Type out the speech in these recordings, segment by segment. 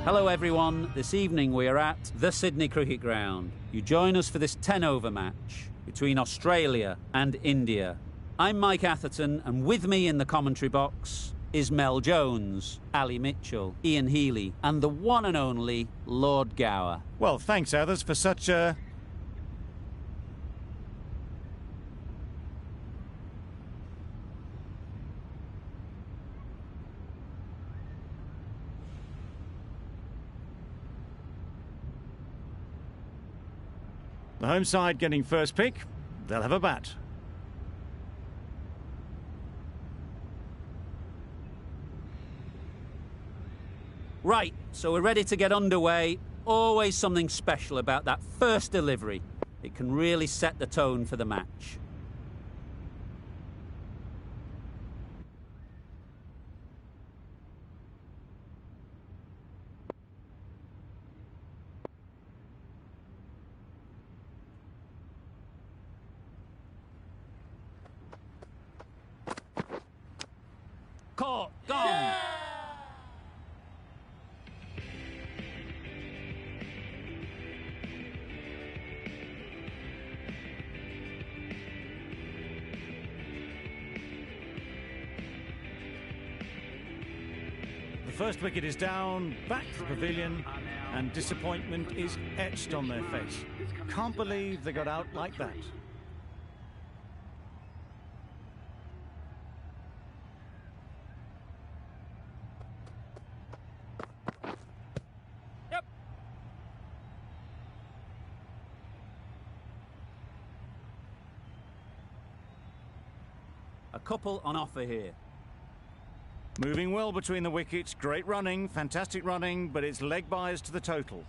Hello everyone, this evening we are at the Sydney Cricket Ground. You join us for this 10-over match between Australia and India. I'm Mike Atherton, and with me in the commentary box is Mel Jones, Ali Mitchell, Ian Healy and the one and only Lord Gower. Well, thanks Athers for such a... The home side getting first pick. They'll have a bat. Right, so we're ready to get underway. Always something special about that first delivery. It can really set the tone for the match. Caught, gone. Yeah! The first wicket is down, back to the pavilion, and disappointment is etched on their face. Can't believe they got out like that. A couple on offer here. Moving well between the wickets, great running, fantastic running, but it's leg byes to the total.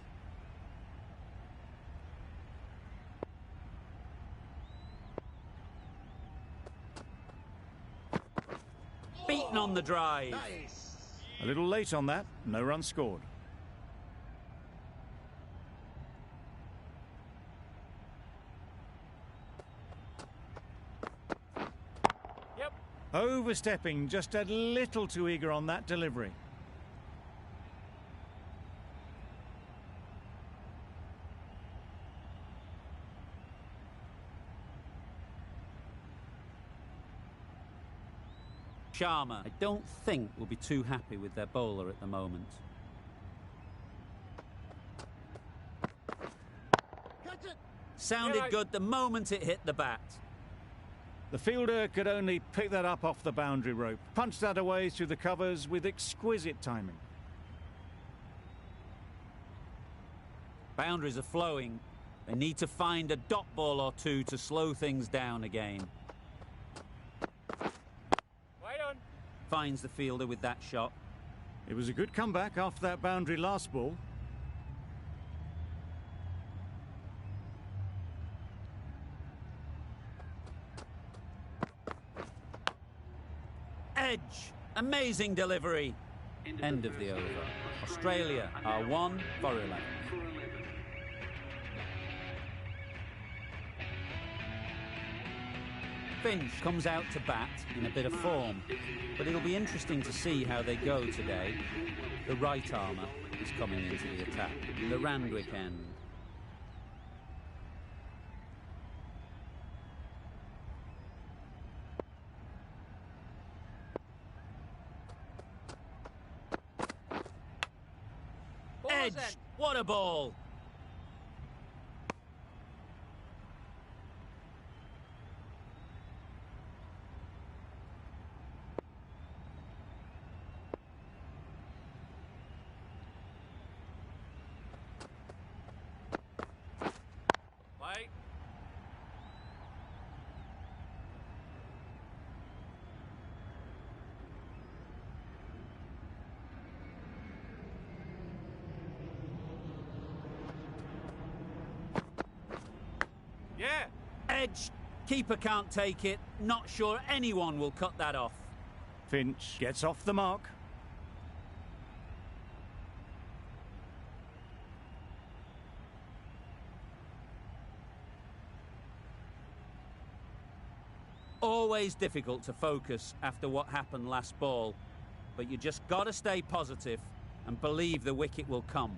Beaten on the drive. Nice. A little late on that, no runs scored. Overstepping, just a little too eager on that delivery. Sharma, I don't think will be too happy with their bowler at the moment. Catch it. Sounded good the moment it hit the bat. The fielder could only pick that up off the boundary rope. Punched that away through the covers with exquisite timing. Boundaries are flowing. They need to find a dot ball or two to slow things down again. Right on. Finds the fielder with that shot. It was a good comeback after that boundary last ball. Edge. Amazing delivery. End of the over. Australia are 1 for 11. Finch comes out to bat in a bit of form, but it'll be interesting to see how they go today. The right armour is coming into the attack. The Randwick end. Edge! What a ball! Play. Yeah. Edge. Keeper can't take it. Not sure anyone will cut that off. Finch gets off the mark. Always difficult to focus after what happened last ball, but you just got to stay positive and believe the wicket will come.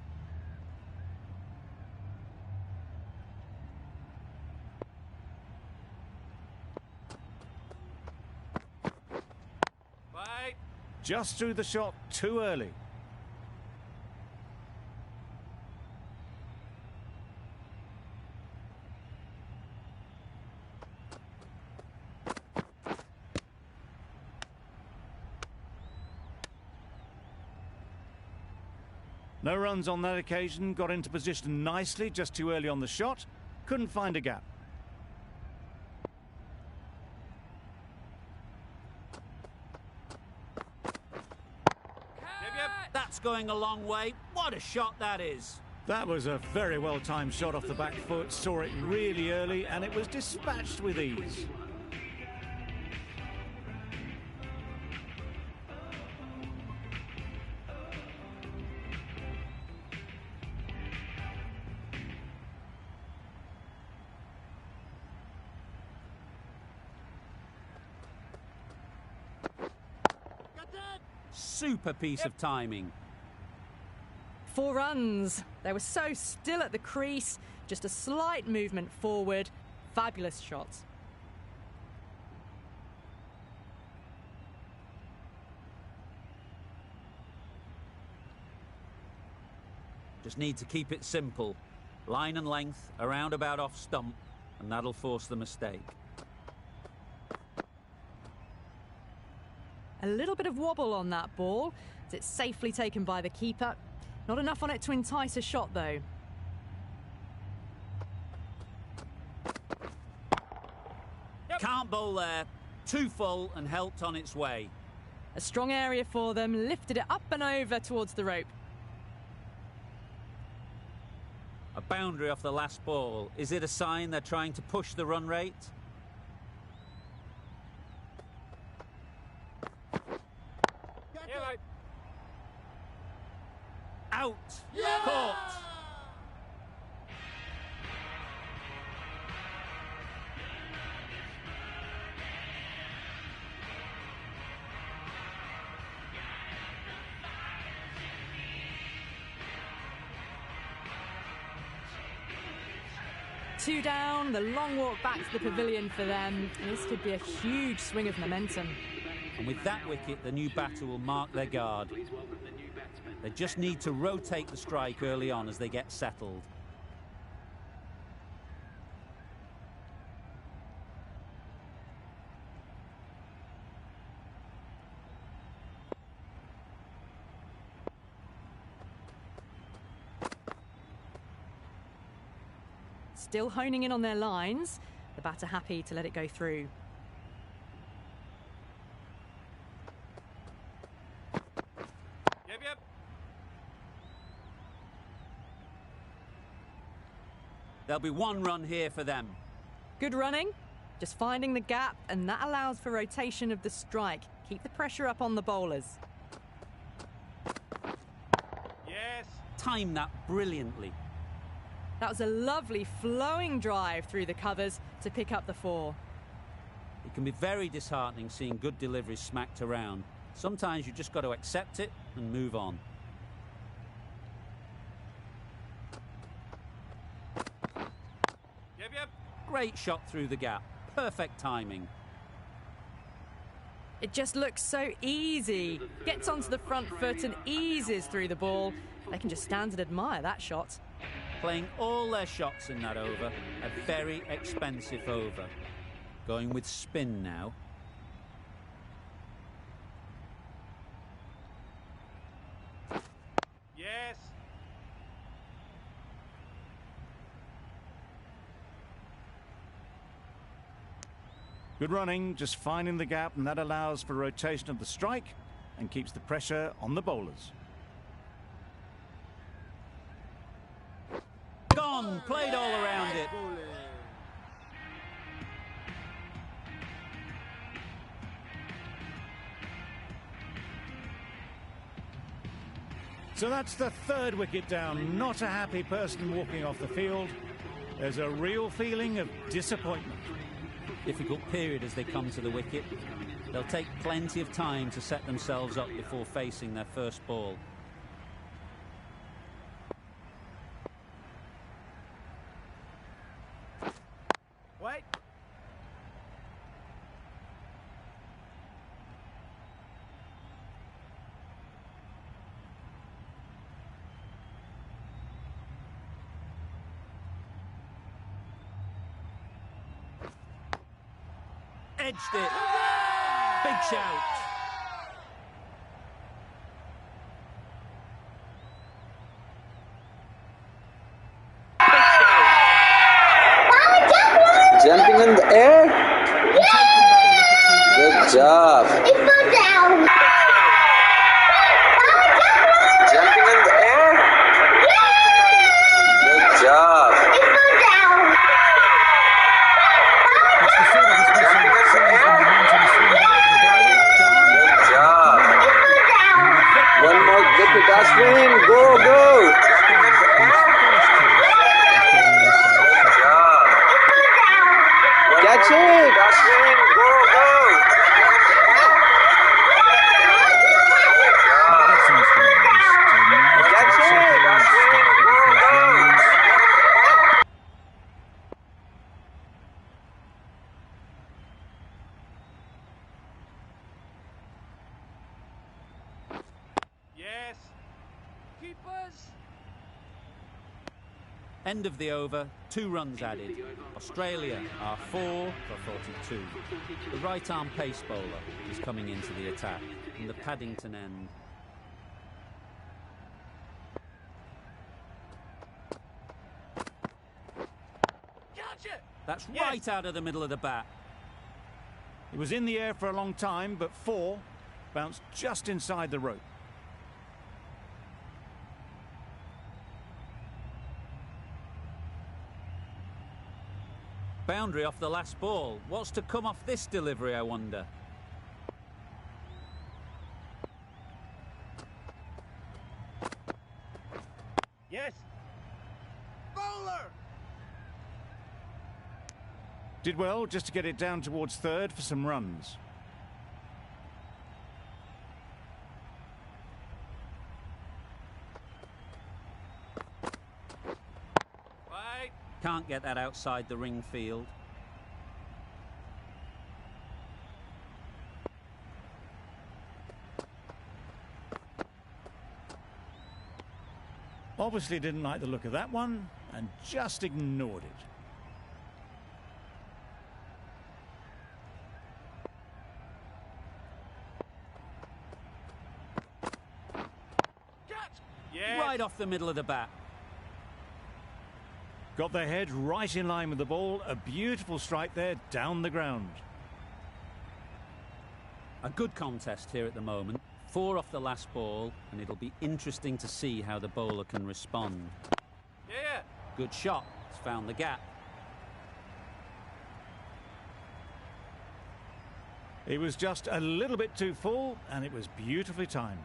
Wait. Just threw the shot too early. No runs on that occasion, got into position nicely, just too early on the shot. Couldn't find a gap. That's going a long way. What a shot that is. That was a very well-timed shot off the back foot, saw it really early, and it was dispatched with ease. Super piece of timing. 4 runs. They were so still at the crease, just a slight movement forward. Fabulous shot. Just need to keep it simple. Line and length, around about off stump, and that'll force the mistake. A little bit of wobble on that ball, as it's safely taken by the keeper. Not enough on it to entice a shot, though. Can't bowl there. Too full and helped on its way. A strong area for them, lifted it up and over towards the rope. A boundary off the last ball. Is it a sign they're trying to push the run rate? Yeah, mate. Out. Caught. Two down, the long walk back to the pavilion for them. This could be a huge swing of momentum. And with that wicket, the new batter will mark their guard. They just need to rotate the strike early on as they get settled. Still honing in on their lines. The batter happy to let it go through. Yep. There'll be 1 run here for them. Good running, just finding the gap, and that allows for rotation of the strike. Keep the pressure up on the bowlers. Yes. Time that brilliantly. That was a lovely flowing drive through the covers to pick up the 4. It can be very disheartening seeing good deliveries smacked around. Sometimes you just got to accept it and move on. Yep. Great shot through the gap. Perfect timing. It just looks so easy. Gets onto the front foot and eases through the ball. They can just stand and admire that shot. Playing all their shots in that over. A very expensive over. Going with spin now. Yes. Good running, just finding the gap, and that allows for rotation of the strike and keeps the pressure on the bowlers. Gone! Played all around it. So that's the 3rd wicket down. Not a happy person walking off the field. There's a real feeling of disappointment. Difficult period as they come to the wicket. They'll take plenty of time to set themselves up before facing their first ball. Wait. Edged it. Big shout. Jumping in the air. Good job. Jumping in the air. Good job. It's the sort of dismissal that sees the momentum swing back to the bowler. Good job. One more good to Dustin. Go, go. Good job. Catch it. Dustin. Go, go. Catch it. Dustin. Go, go. Yes. Keepers. End of the over, 2 runs added. Australia are 4 for 42. The right-arm pace bowler is coming into the attack from the Paddington end. Catch it. That's Yes. right out of the middle of the bat. It was in the air for a long time, but 4 bounced just inside the rope. Boundary off the last ball. What's to come off this delivery, I wonder? Yes. Bowler. Did well just to get it down towards third for some runs. Wait. Can't get that outside the ring field. Obviously didn't like the look of that one and just ignored it. Catch. Yes. Right off the middle of the bat. Got their head right in line with the ball. A beautiful strike there down the ground. A good contest here at the moment. 4 off the last ball, and it'll be interesting to see how the bowler can respond. Yeah. Good shot. It's found the gap. It was just a little bit too full, and it was beautifully timed.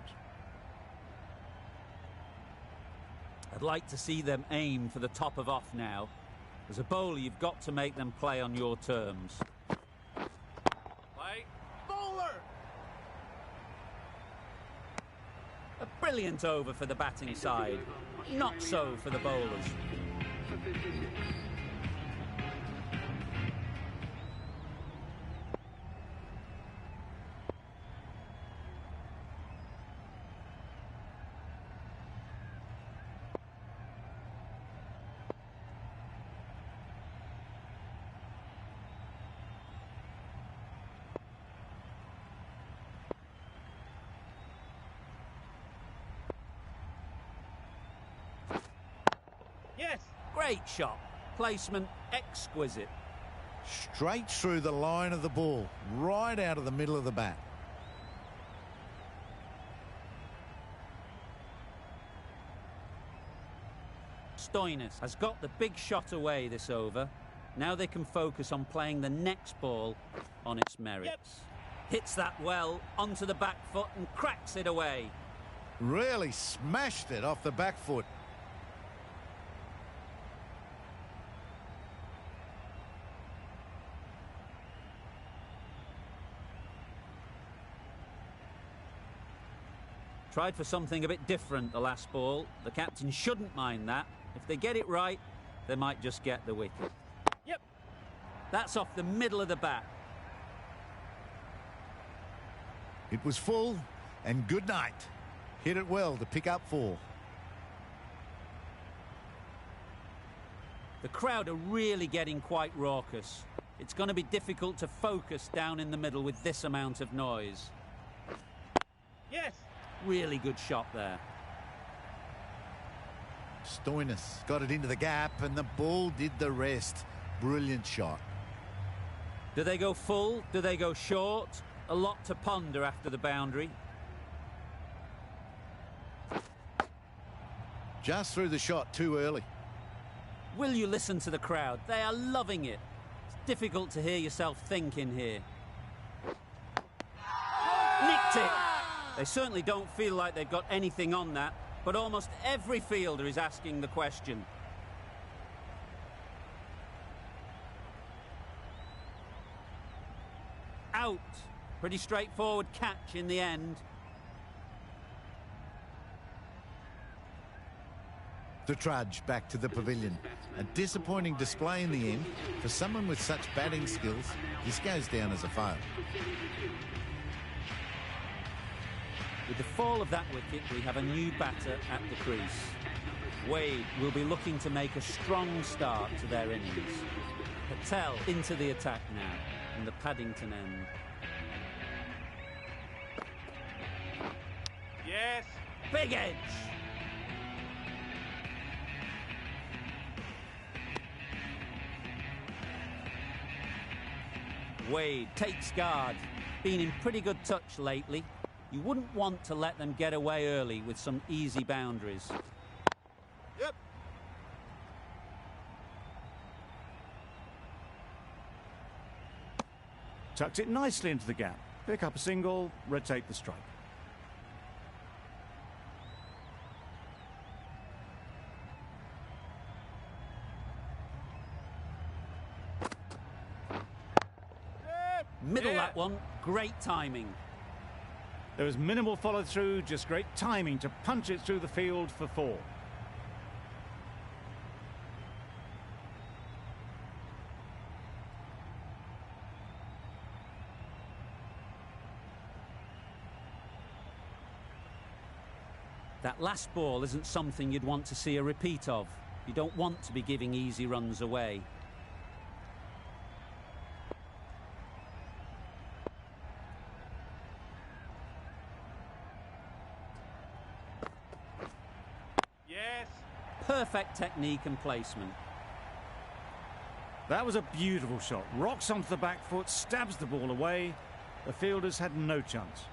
I'd like to see them aim for the top of off now. As a bowler, you've got to make them play on your terms. Wait. Bowler. A brilliant over for the batting side. Not so for the bowlers. Yes. Great shot. Placement exquisite. Straight through the line of the ball, right out of the middle of the bat. Stoinis has got the big shot away this over. Now they can focus on playing the next ball on its merits. Yep. Hits that well onto the back foot and cracks it away. Really smashed it off the back foot. Tried for something a bit different the last ball. The captain shouldn't mind that. If they get it right, they might just get the wicket. Yep. That's off the middle of the bat. It was full, and good night. Hit it well to pick up 4. The crowd are really getting quite raucous. It's going to be difficult to focus down in the middle with this amount of noise. Yes. Really good shot there. Stoinis got it into the gap, and the ball did the rest. Brilliant shot. Do they go full? Do they go short? A lot to ponder after the boundary. Just threw the shot too early. Will you listen to the crowd? They are loving it. It's difficult to hear yourself think in here. Nicked it! They certainly don't feel like they've got anything on that, but almost every fielder is asking the question. Out. Pretty straightforward catch in the end. The trudge back to the pavilion. A disappointing display in the end. For someone with such batting skills, this goes down as a fail. With the fall of that wicket, we have a new batter at the crease. Wade will be looking to make a strong start to their innings. Patel into the attack now, from the Paddington end. Yes. Big edge! Wade takes guard. Been in pretty good touch lately. You wouldn't want to let them get away early with some easy boundaries. Yep. Tucked it nicely into the gap. Pick up a single, rotate the strike. Middle that one, great timing. There was minimal follow-through, just great timing to punch it through the field for 4. That last ball isn't something you'd want to see a repeat of. You don't want to be giving easy runs away. Yes. Perfect technique and placement. That was a beautiful shot. Rocks onto the back foot, stabs the ball away. The fielders had no chance.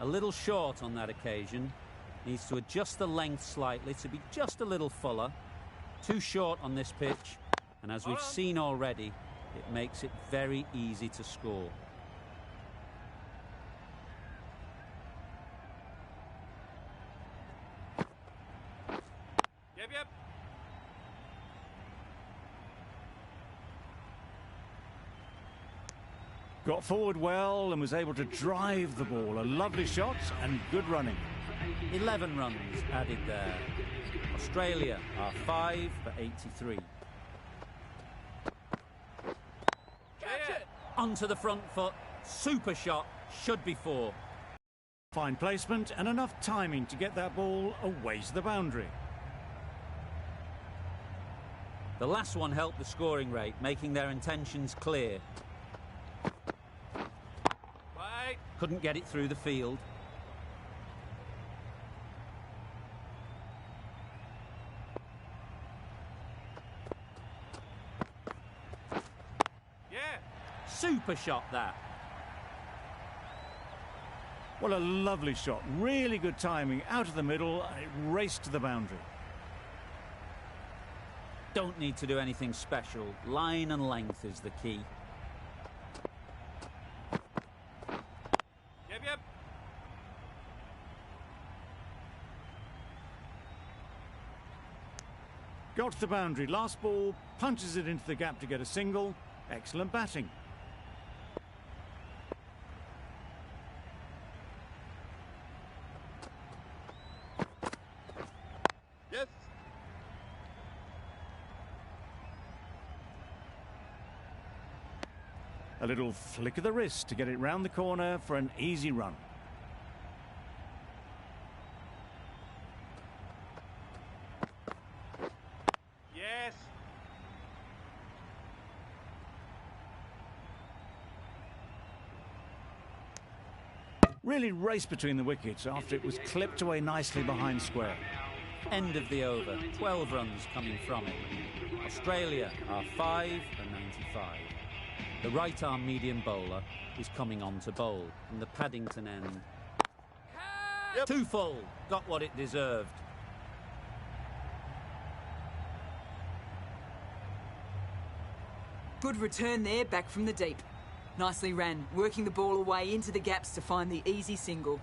A little short on that occasion. Needs to adjust the length slightly to be just a little fuller. Too short on this pitch. And as we've seen already, it makes it very easy to score. Yep. Got forward well and was able to drive the ball. A lovely shot and good running. 11 runs added there. Australia are 5 for 83. Catch it. Onto the front foot. Super shot. Should be 4. Fine placement and enough timing to get that ball away to the boundary. The last one helped the scoring rate, making their intentions clear. Wait. Couldn't get it through the field. Yeah. Super shot that. What a lovely shot. Really good timing out of the middle and it raced to the boundary. Don't need to do anything special. Line and length is the key. Yep. Got to the boundary. Last ball, punches it into the gap to get a single. Excellent batting. Yes. A little flick of the wrist to get it round the corner for an easy run. Yes. Really raced between the wickets after it was clipped away nicely behind square. End of the over. 12 runs coming from it. Australia are 5 for 95. The right-arm medium bowler is coming on to bowl from the Paddington end. Yep. Too full. Got what it deserved. Good return there, back from the deep. Nicely ran, working the ball away into the gaps to find the easy single.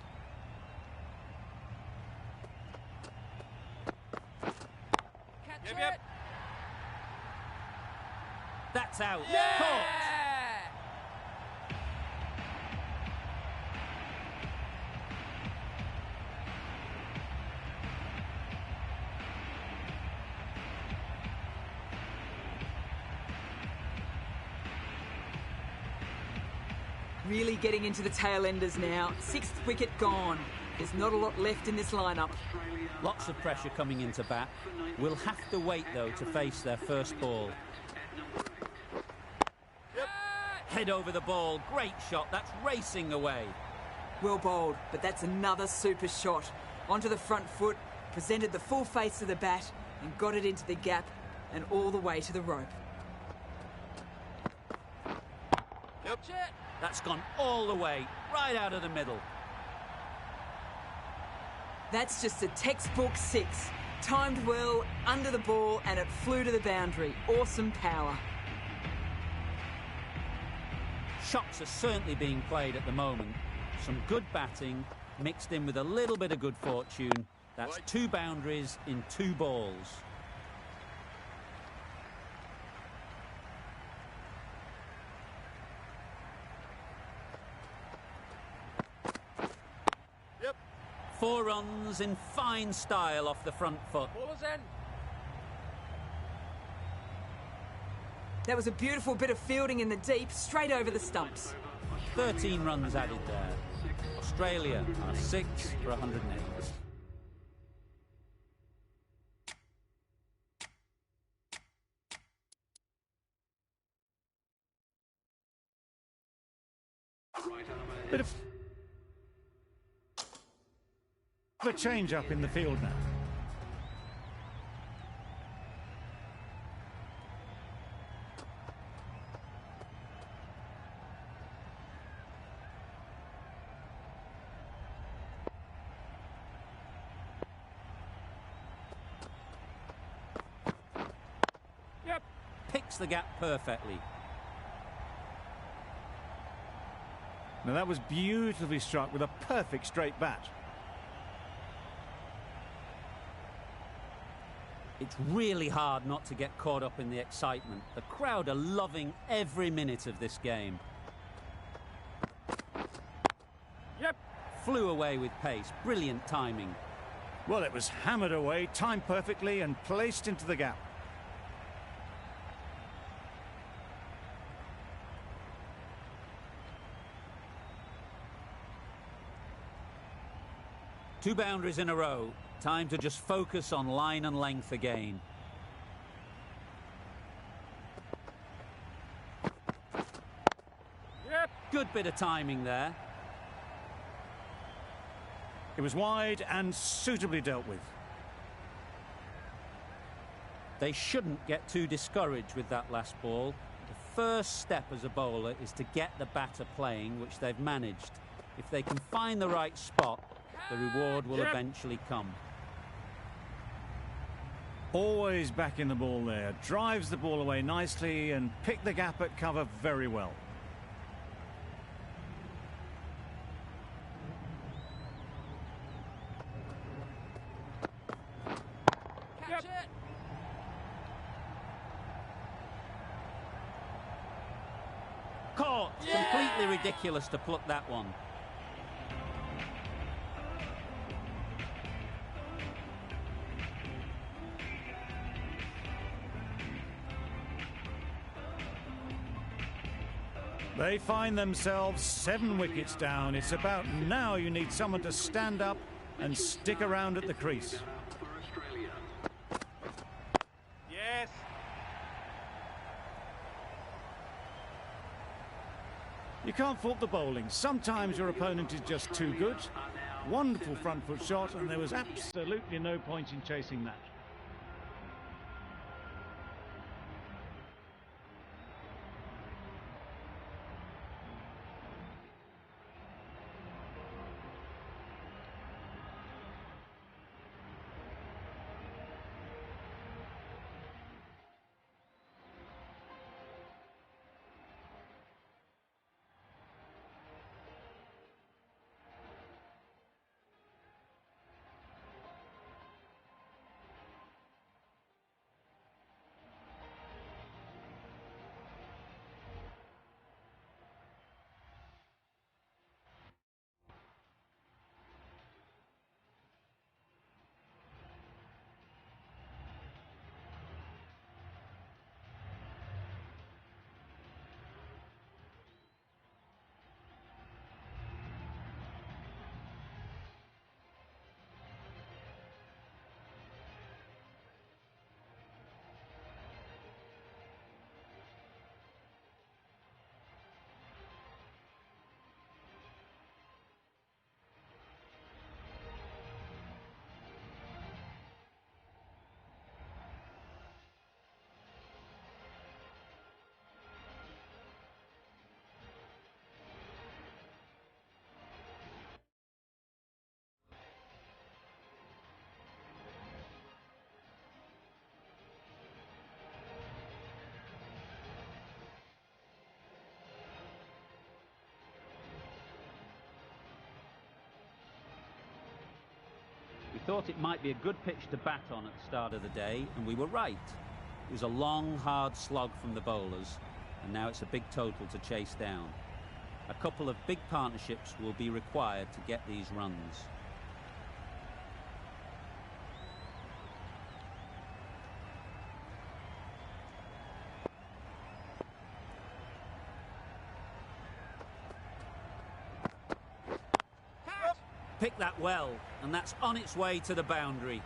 Yep, yep. That's out. Yeah! Caught. Really getting into the tail enders now. 6th wicket gone. There's not a lot left in this lineup. Lots of pressure coming into bat. We'll have to wait, though, to face their first ball. Yep. Head over the ball. Great shot. That's racing away. Well bowled, but that's another super shot. Onto the front foot, presented the full face of the bat and got it into the gap and all the way to the rope. Yep. That's gone all the way, right out of the middle. That's just a textbook 6. Timed well, under the ball, and it flew to the boundary. Awesome power. Shots are certainly being played at the moment. Some good batting, mixed in with a little bit of good fortune. That's 2 boundaries in 2 balls. Yep. 4 runs in fine style off the front foot. Ballers in. That was a beautiful bit of fielding in the deep, straight over the stumps. 13 runs added there. Australia are 6 for 108. Bit of a change up in the field now. Yep. Picks the gap perfectly. Now that was beautifully struck with a perfect straight bat. It's really hard not to get caught up in the excitement. The crowd are loving every minute of this game. Yep. Flew away with pace. Brilliant timing. Well, it was hammered away, timed perfectly and placed into the gap. Two boundaries in a row. Time to just focus on line and length again. Yep. Good bit of timing there. It was wide and suitably dealt with. They shouldn't get too discouraged with that last ball. The first step as a bowler is to get the batter playing, which they've managed. If they can find the right spot, the reward will eventually come. Always back in the ball there. Drives the ball away nicely and picked the gap at cover very well. Catch it. Caught! Completely ridiculous to pluck that one. They find themselves 7 wickets down. It's about now you need someone to stand up and stick around at the crease. Yes. You can't fault the bowling. Sometimes your opponent is just too good. Wonderful front foot shot, and there was absolutely no point in chasing that. We thought it might be a good pitch to bat on at the start of the day, and we were right. It was a long, hard slog from the bowlers, and now it's a big total to chase down. A couple of big partnerships will be required to get these runs. Picked that well, and that's on its way to the boundary.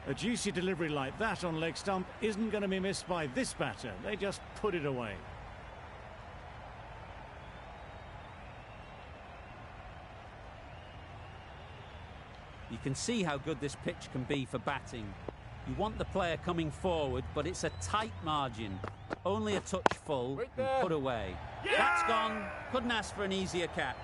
A juicy delivery like that on leg stump isn't going to be missed by this batter. They just put it away. You can see how good this pitch can be for batting. You want the player coming forward, but it's a tight margin. Only a touch full and put away. Yeah! That's gone. Couldn't ask for an easier catch.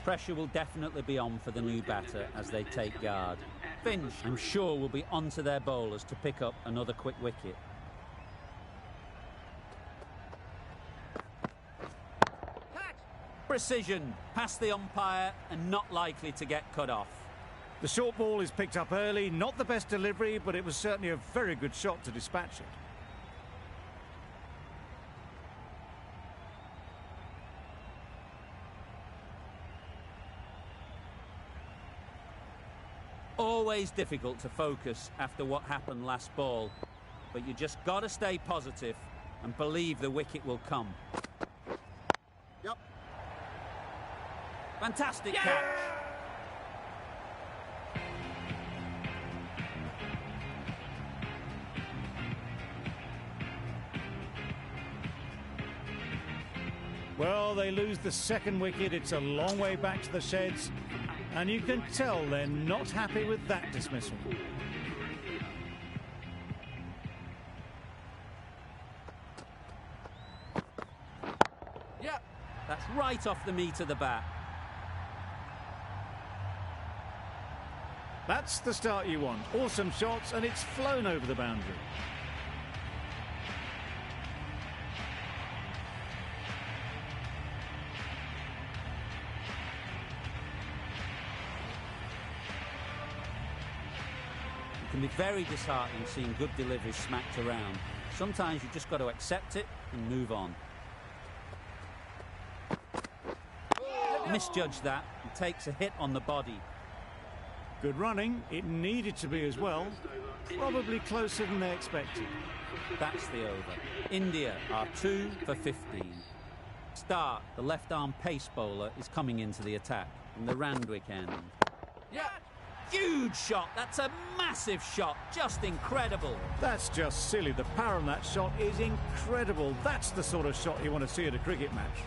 Pressure will definitely be on for the new batter as they take guard. Finch, I'm sure, will be on to their bowlers to pick up another quick wicket. Precision, past the umpire and not likely to get cut off. The short ball is picked up early. Not the best delivery, but it was certainly a very good shot to dispatch it. Always difficult to focus after what happened last ball, but you just got to stay positive and believe the wicket will come. Yep. Fantastic catch. Well, they lose the second wicket. It's a long way back to the sheds, and you can tell they're not happy with that dismissal. Yep. That's right off the meat of the bat. That's the start you want. Awesome shots, and it's flown over the boundary. can be very disheartening seeing good deliveries smacked around. Sometimes you've just got to accept it and move on. Misjudged that and takes a hit on the body. Good running. It needed to be as well. Probably closer than they expected. That's the over. India are 2 for 15. Stark, the left-arm pace bowler, is coming into the attack from the Randwick end. Yeah. Huge shot. That's a massive shot. Just incredible. That's just silly. The power on that shot is incredible. That's the sort of shot you want to see at a cricket match.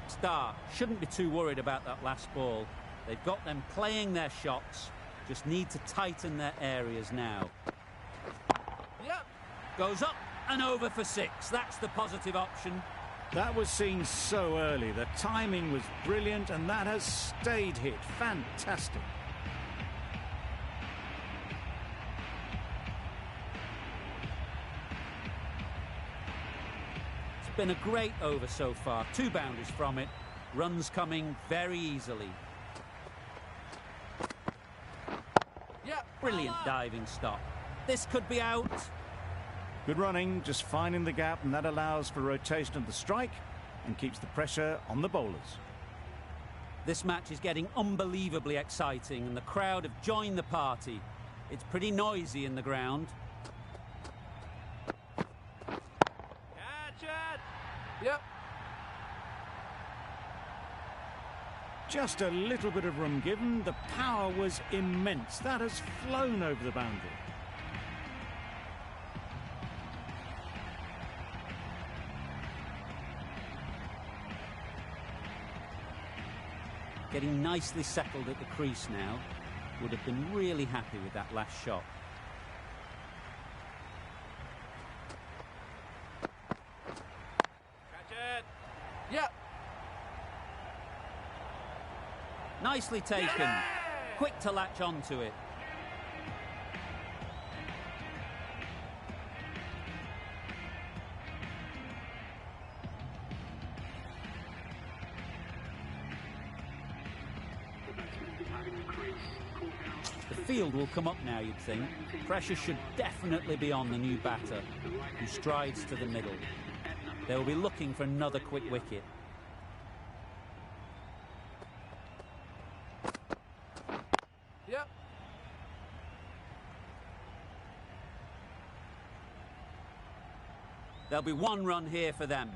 Stark shouldn't be too worried about that last ball. They've got them playing their shots. Just need to tighten their areas now. Yep. Goes up and over for 6. That's the positive option. That was seen so early. The timing was brilliant, and that has stayed hit. Fantastic. It's been a great over so far. 2 boundaries from it. Runs coming very easily. Yep. Brilliant diving stop. This could be out. Good running, just finding the gap, and that allows for rotation of the strike and keeps the pressure on the bowlers. This match is getting unbelievably exciting, and the crowd have joined the party. It's pretty noisy in the ground. Catch it. Yep. Just a little bit of room given. The power was immense. That has flown over the boundary. Getting nicely settled at the crease now. Would have been really happy with that last shot. Catch it. Yep. Nicely taken. Quick to latch onto it. The field will come up now, you'd think. Pressure should definitely be on the new batter, who strides to the middle. They'll be looking for another quick wicket. Yep. There'll be 1 run here for them.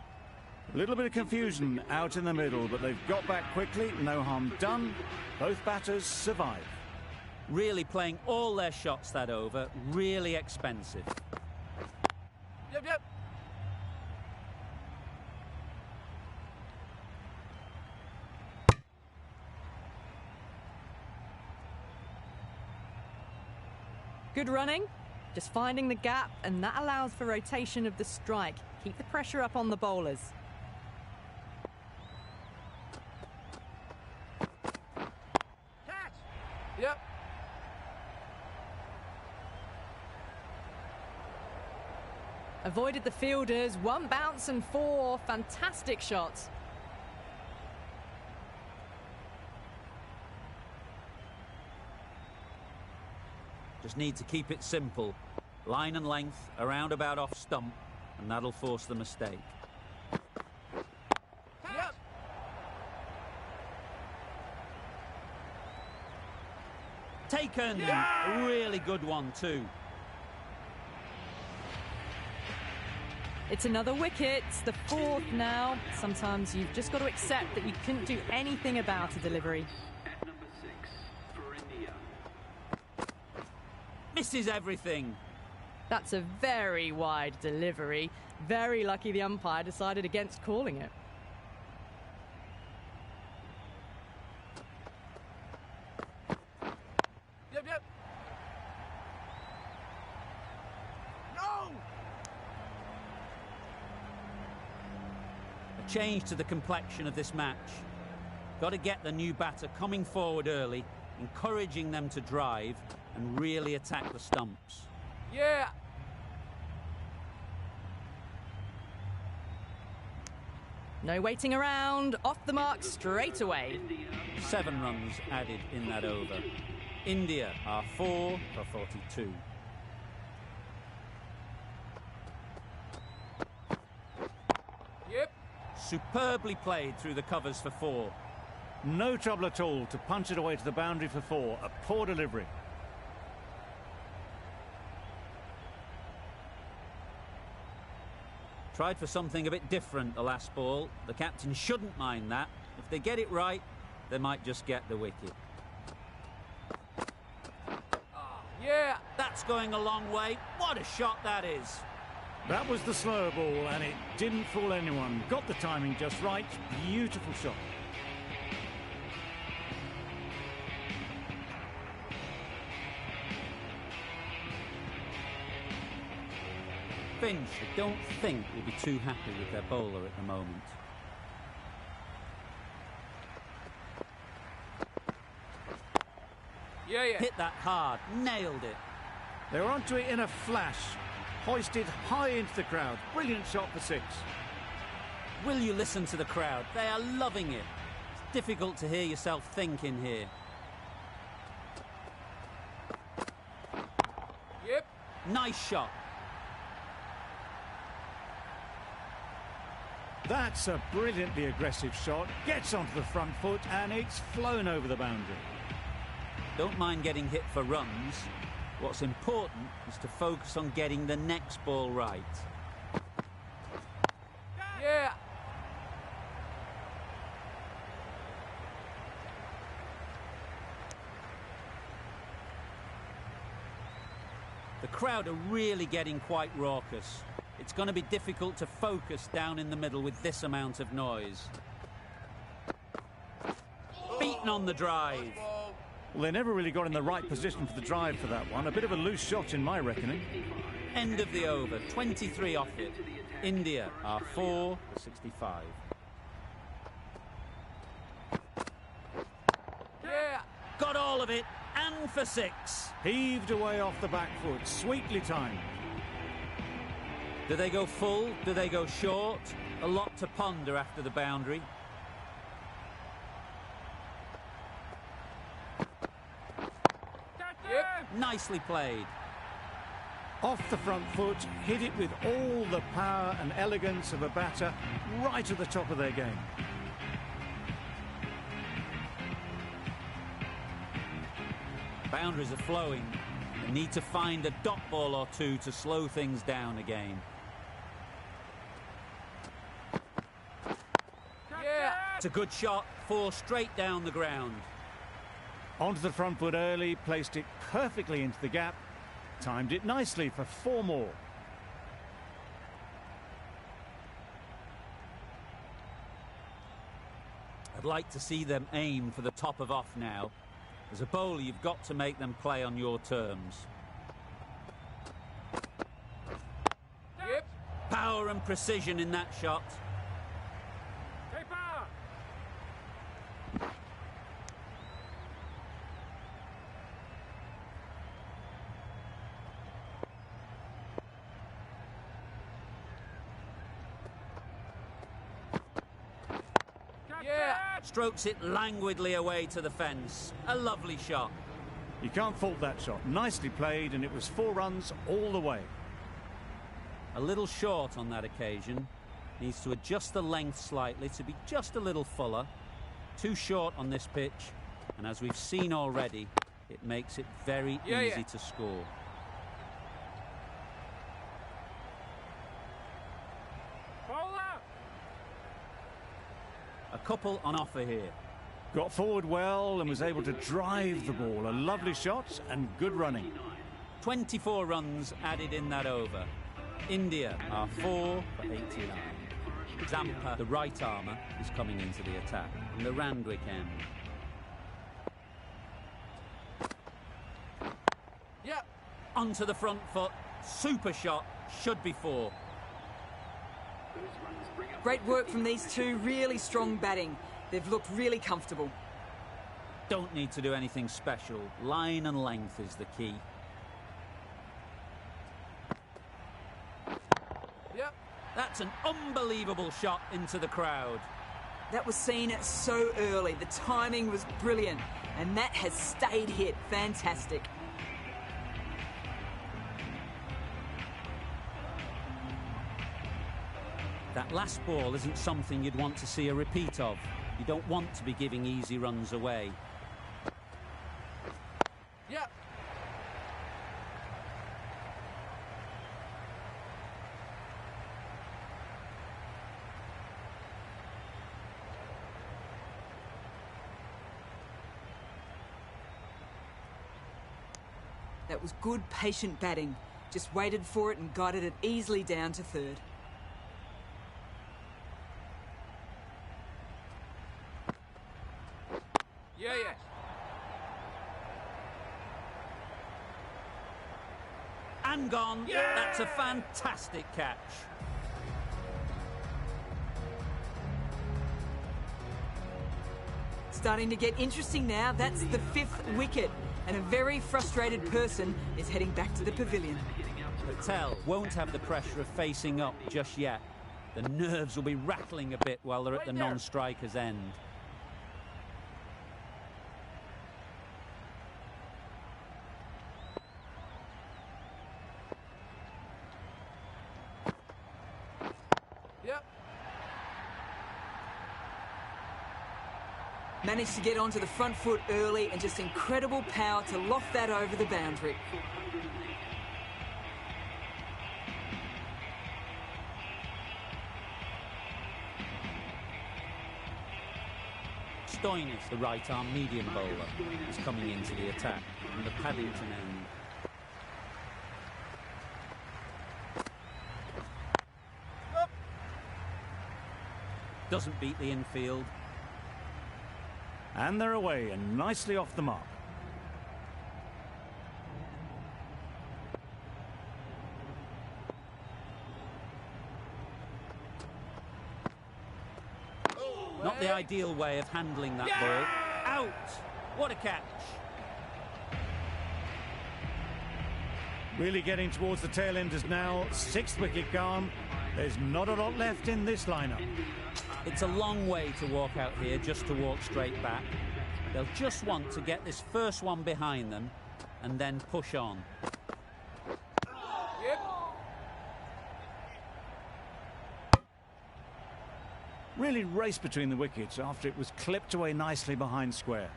A little bit of confusion out in the middle, but they've got back quickly. No harm done. Both batters survive. Really playing all their shots that over. Really expensive. Yep. Yep. Good running, just finding the gap, and that allows for rotation of the strike. Keep the pressure up on the bowlers. Catch. Yep. Avoided the fielders, 1 bounce and 4. Fantastic shots. Just need to keep it simple. Line and length, around about off stump, and that'll force the mistake. Yep. Taken! Yeah! A really good one too. It's another wicket, it's the 4th now. Sometimes you've just got to accept that you couldn't do anything about a delivery. At number 6 for India. Misses everything. That's a very wide delivery. Very lucky the umpire decided against calling it. Yep. Yep. No. A change to the complexion of this match. Got to get the new batter coming forward early, encouraging them to drive and really attack the stumps. Yeah. No waiting around, off the mark straight away. 7 runs added in that over. India are 4 for 42. Yep. Superbly played through the covers for 4. No trouble at all to punch it away to the boundary for 4. A poor delivery. Tried for something a bit different the last ball. The captain shouldn't mind that. If they get it right, they might just get the wicket. Yeah. That's going a long way. What a shot that is. That was the slower ball and it didn't fool anyone. Got the timing just right. Beautiful shot. Finch, I don't think, will be too happy with their bowler at the moment. Yeah. Hit that hard, nailed it. They were onto it in a flash. Hoisted high into the crowd. Brilliant shot for 6. Will you listen to the crowd? They are loving it. It's difficult to hear yourself think in here. Yep. Nice shot. That's a brilliantly aggressive shot. Gets onto the front foot and it's flown over the boundary. Don't mind getting hit for runs. What's important is to focus on getting the next ball right. Yeah. The crowd are really getting quite raucous. It's going to be difficult to focus down in the middle with this amount of noise. Beaten on the drive. Well, they never really got in the right position for the drive for that one. A bit of a loose shot in my reckoning. End of the over, 23 off it. India are 4 for 65. Yeah. Got all of it, and for 6. Heaved away off the back foot. Sweetly timed. Do they go full? Do they go short? A lot to ponder after the boundary. Yep. Nicely played. Off the front foot, hit it with all the power and elegance of a batter, right at the top of their game. Boundaries are flowing. They need to find a dot ball or two to slow things down again. Yeah. It's a good shot, 4 straight down the ground. Onto the front foot early, placed it perfectly into the gap, timed it nicely for 4 more. I'd like to see them aim for the top of off now. As a bowler, you've got to make them play on your terms. Yep. Power and precision in that shot. Keeper. Yeah. Strokes it languidly away to the fence. A lovely shot. You can't fault that shot. Nicely played, and it was 4 runs all the way. A little short on that occasion. Needs to adjust the length slightly to be just a little fuller. Too short on this pitch, and as we've seen already, it makes it very easy to score. Bowler. A couple on offer here. Got forward well and was able to drive the ball. A lovely shot and good running. 24 runs added in that over. India are 4 for 89. Zampa, the right armour, is coming into the attack from the Randwick end. Yep. Onto the front foot. Super shot. Should be 4. Great work from these two, really strong batting. They've looked really comfortable. Don't need to do anything special. Line and length is the key. Yep. That's an unbelievable shot into the crowd. That was seen so early. The timing was brilliant. And that has stayed hit. Fantastic. That last ball isn't something you'd want to see a repeat of. You don't want to be giving easy runs away. Yeah. That was good, patient batting. Just waited for it and guided it easily down to third. Yeah, yeah. And gone. Yeah! That's a fantastic catch. Starting to get interesting now. That's the 5th wicket. And a very frustrated person is heading back to the pavilion. Patel won't have the pressure of facing up just yet. The nerves will be rattling a bit while they're at the Right there. non-striker's end. Yep. Managed to get onto the front foot early and just incredible power to loft that over the boundary. Stoinis, the right-arm medium bowler, is coming into the attack from the Paddington end. Doesn't beat the infield. And they're away and nicely off the mark. Not the ideal way of handling that ball. Out! What a catch! Really getting towards the tail enders now. 6th wicket gone. There's not a lot left in this lineup. It's a long way to walk out here just to walk straight back. They'll just want to get this first one behind them and then push on. Yep. Really raced between the wickets after it was clipped away nicely behind square.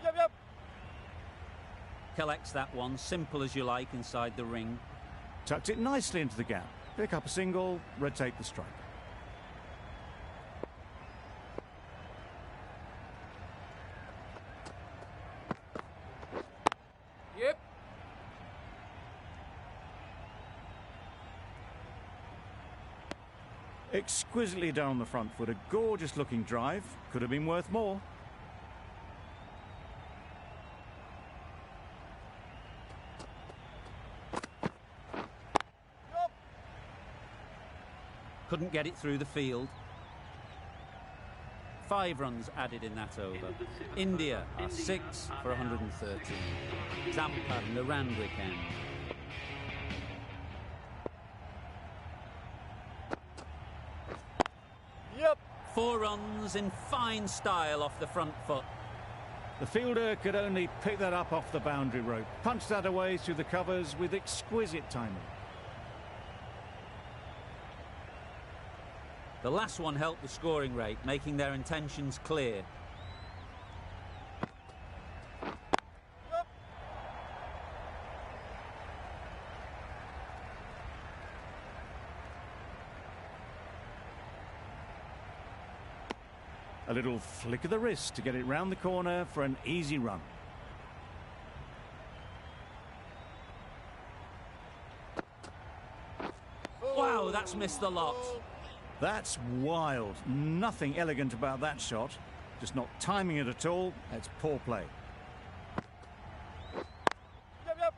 Yep, yep. Collects that one, simple as you like, inside the ring. Tucked it nicely into the gap. Pick up a single, rotate the strike. Yep. Exquisitely done on the front foot. A gorgeous looking drive. Could have been worth more. Couldn't get it through the field. 5 runs added in that over. India are 6 for 113. Zampa in the Randwick end. Yep. 4 runs in fine style off the front foot. The fielder could only pick that up off the boundary rope. Punched that away through the covers with exquisite timing. The last one helped the scoring rate, making their intentions clear. A little flick of the wrist to get it round the corner for an easy run. Wow, that's missed the lot. That's wild. Nothing elegant about that shot. Just not timing it at all. It's poor play. Yep, yep.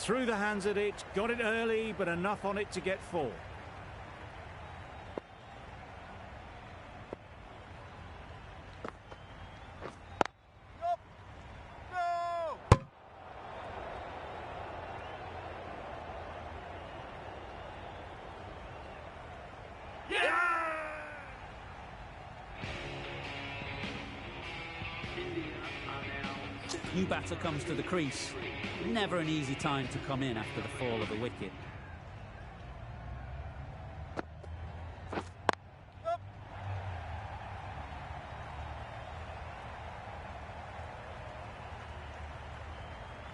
Through the hands at it, got it early, but enough on it to get 4. Yup. No. New batter comes to the crease. Never an easy time to come in after the fall of a wicket.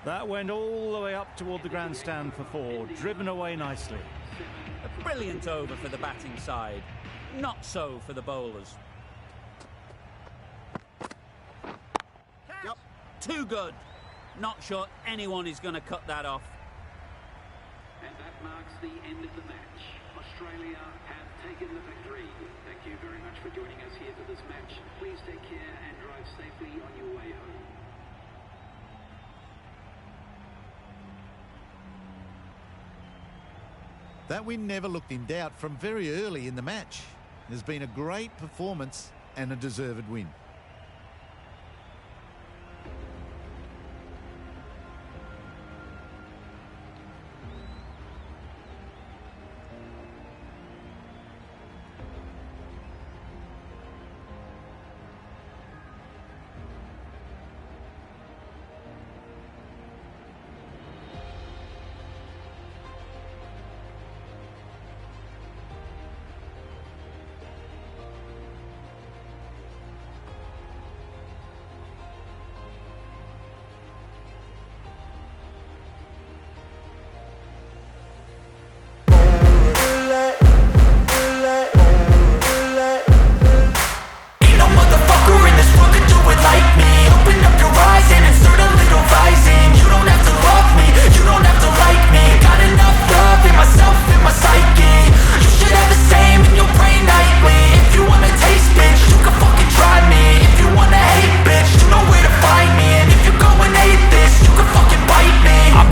That went all the way up toward the grandstand for 4, driven away nicely. A brilliant over for the batting side. Not so for the bowlers. Yup. Too good. Not sure anyone is going to cut that off. And that marks the end of the match. Australia have taken the victory. Thank you very much for joining us here for this match. Please take care and drive safely on your way home. That win never looked in doubt from very early in the match. It has been a great performance and a deserved win.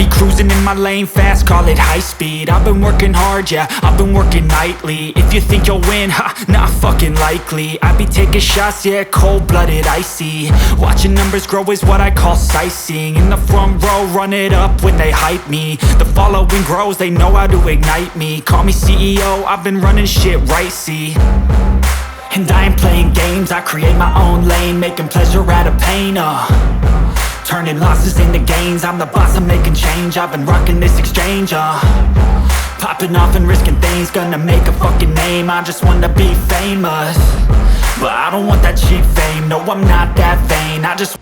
Cruising in my lane fast, call it high speed. I've been working hard, yeah, I've been working nightly. If you think you'll win, ha, not fucking likely. I be taking shots, yeah, cold-blooded, icy. Watching numbers grow is what I call sightseeing. In the front row, run it up when they hype me. The following grows, they know how to ignite me. Call me CEO, I've been running shit right, see. And I ain't playing games, I create my own lane, making pleasure out of pain, turning losses into gains. I'm the boss, I'm making change. I've been rocking this exchange, popping off and risking things. Gonna make a fucking name, I just wanna be famous. But I don't want that cheap fame, no I'm not that vain. I just